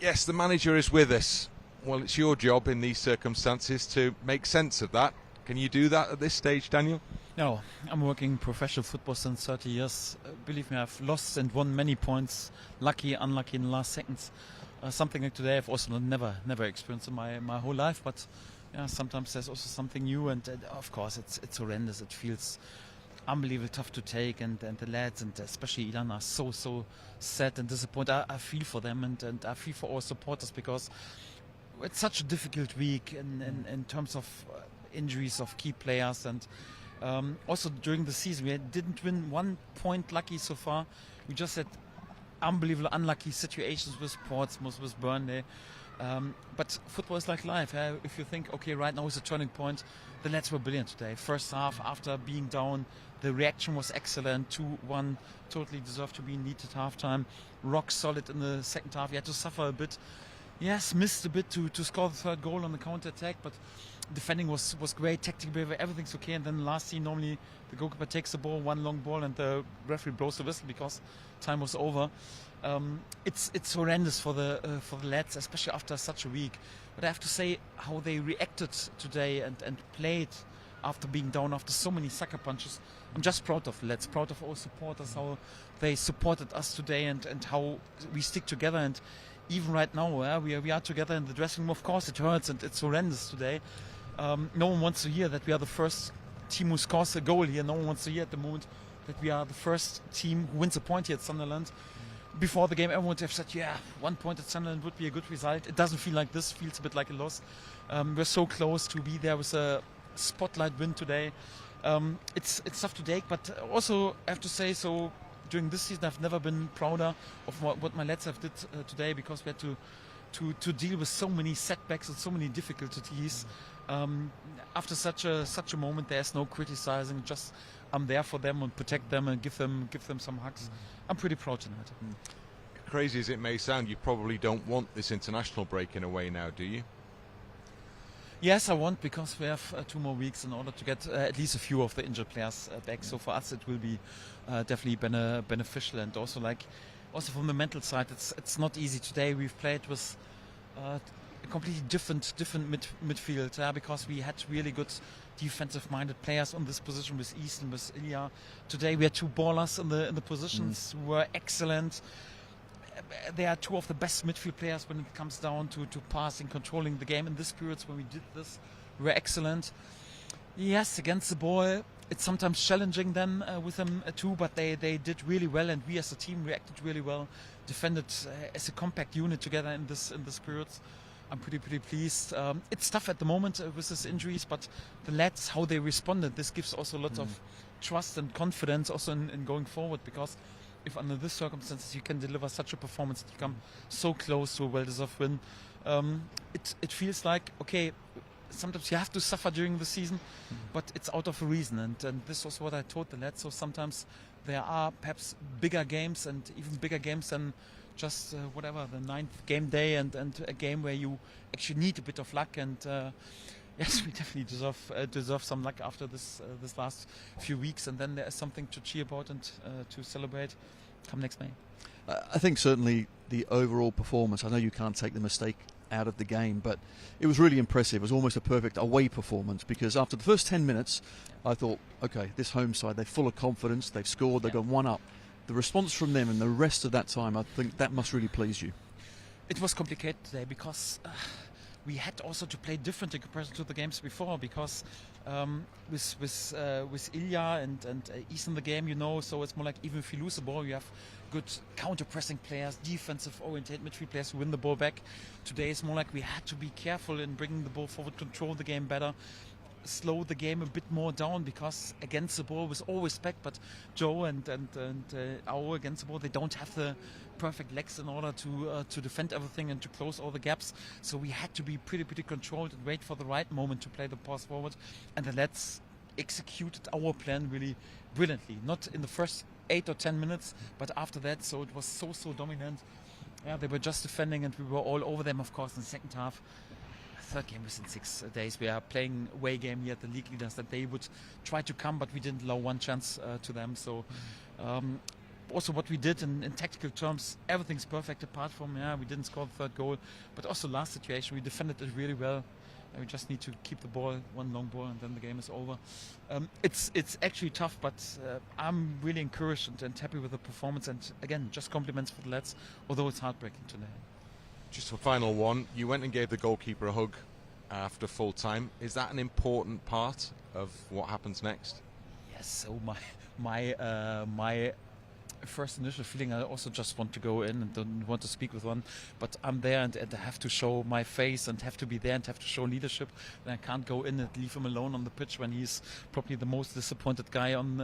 Yes, the manager is with us. Well, it's your job in these circumstances to make sense of that. Can you do that at this stage, Daniel? No, I'm working professional football since 30 years. Believe me, I've lost and won many points, lucky, unlucky in the last seconds. Something like today I've also never experienced in my whole life, but yeah, sometimes there's also something new, and of course it's horrendous. It feels unbelievably tough to take, and the lads, and especially Ilan, are so sad and disappointed. I feel for them, and I feel for our supporters, because it's such a difficult week in terms of injuries of key players, and also during the season we didn't win 1 point lucky so far. We just had unbelievable unlucky situations with Portsmouth, with Burnley. But football is like life. If you think, okay, right now is a turning point, the lads were brilliant today. First half, after being down, the reaction was excellent. 2-1, totally deserved to be in lead at halftime. Rock solid in the second half. You had to suffer a bit. Yes, missed a bit to score the third goal on the counter-attack, but defending was great, tactical behavior, everything's okay. And then last scene, normally the goalkeeper takes the ball, one long ball, and the referee blows the whistle because time was over. It's horrendous for the lads, especially after such a week. But I have to say, how they reacted today and played after being down, after so many sucker punches. I'm just proud of the lads, proud of our supporters, how they supported us today, and how we stick together. And even right now, we are together in the dressing room. Of course, it hurts and it's horrendous today. No one wants to hear that we are the first team who scores a goal here. No one wants to hear at the moment that we are the first team who wins a point here at Sunderland. Before the game, everyone would have said, yeah, 1 point at Sunderland would be a good result. It doesn't feel like this. It feels a bit like a loss. We're so close to be there with a spotlight win today. It's tough to take, but also I have to say, so during this season I've never been prouder of what my lads have did today, because we had to deal with so many setbacks and so many difficulties. After such a moment, there's no criticizing. Just I'm there for them and protect them and give them some hugs. I'm pretty proud tonight. Crazy as it may sound, you probably don't want this international break in a way now, do you? Yes, I want, because we have 2 more weeks in order to get at least a few of the injured players back. So for us, it will be definitely beneficial, and also from the mental side, it's not easy today. We've played with a completely different midfield, because we had really good defensive-minded players on this position with Easton, with Ilya. Today we had 2 ballers in the positions who were excellent. They are 2 of the best midfield players when it comes down to passing, controlling the game. In this periods when we did this, we were excellent. Yes, against the ball, it's sometimes challenging then with them too, but they did really well, and we as a team reacted really well, defended as a compact unit together in this periods. I'm pretty pleased. It's tough at the moment with these injuries, but the lads, how they responded, this gives also lots of trust and confidence also in going forward, because if under these circumstances you can deliver such a performance, you come so close to a well-deserved win, it feels like, okay, sometimes you have to suffer during the season, but it's out of a reason, and this was what I told the lads. So sometimes there are perhaps bigger games, and even bigger games than just whatever, the 9th game day, and a game where you actually need a bit of luck, and yes, we definitely deserve some luck after this last few weeks, and then there is something to cheer about and to celebrate come next May. I think certainly the overall performance, I know you can't take the mistake out of the game, but it was really impressive. It was almost a perfect away performance, because after the first 10 minutes I thought, okay, this home side, they're full of confidence, they've scored, they've gone 1 up. The response from them and the rest of that time, I think that must really please you. It was complicated today, because we had also to play different in comparison to the games before, because with Ilya and East in the game, so it's more like, even if you lose the ball, you have good counter-pressing players, defensive-oriented midfield players who win the ball back. Today it's more like we had to be careful in bringing the ball forward, control the game better, slow the game a bit more down, because against the ball, with all respect, but Joe and Ao against the ball, they don't have the perfect legs in order to defend everything and to close all the gaps. So we had to be pretty controlled and wait for the right moment to play the pass forward, and the lads executed our plan really brilliantly. Not in the first 8 or 10 minutes, but after that. So it was so dominant. Yeah, they were just defending, and we were all over them, of course, in the second half. Third game within 6 days. We are playing away game here at the league leaders, that they would try to come, but we didn't allow one chance to them. So also what we did in tactical terms, everything's perfect apart from, we didn't score the third goal. But also last situation, we defended it really well. And we just need to keep the ball, one long ball, and then the game is over. It's actually tough, but I'm really encouraged and happy with the performance. And again, just compliments for the lads, although it's heartbreaking today. Just a final one. You went and gave the goalkeeper a hug after full time. Is that an important part of what happens next? Yes. So my first initial feeling, I also just want to go in and don't want to speak with one, but I'm there and I have to show my face and have to be there and have to show leadership. And I can't go in and leave him alone on the pitch when he's probably the most disappointed guy on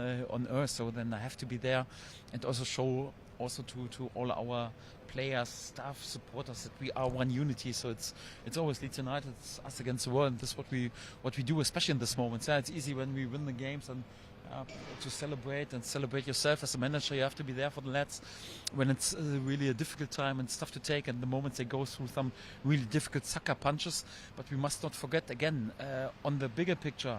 earth. So then I have to be there and also show to all our players, staff, supporters that we are one unity. So it's always Leeds United, it's us against the world, and this is what we do, especially in this moment. Yeah, it's easy when we win the games and to celebrate yourself as a manager. You have to be there for the lads when it's really a difficult time and stuff to take, and the moments they go through some really difficult sucker punches. But we must not forget again, on the bigger picture,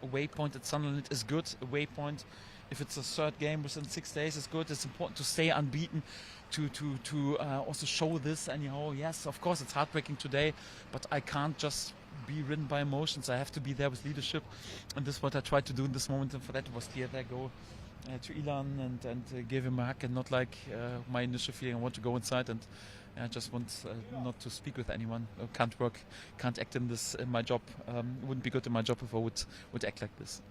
a waypoint at Sunderland is good. A waypoint, if it's a third game within 6 days, is good. It's important to stay unbeaten, to also show this anyhow. Yes, of course it's heartbreaking today, but I can't just be ridden by emotions. I have to be there with leadership, and this is what I tried to do in this moment. And for that, it was clear that I go to Ilan and give him a hug, and not like my initial feeling I want to go inside and I just want not to speak with anyone. Can't act in my job. It wouldn't be good in my job if I would act like this.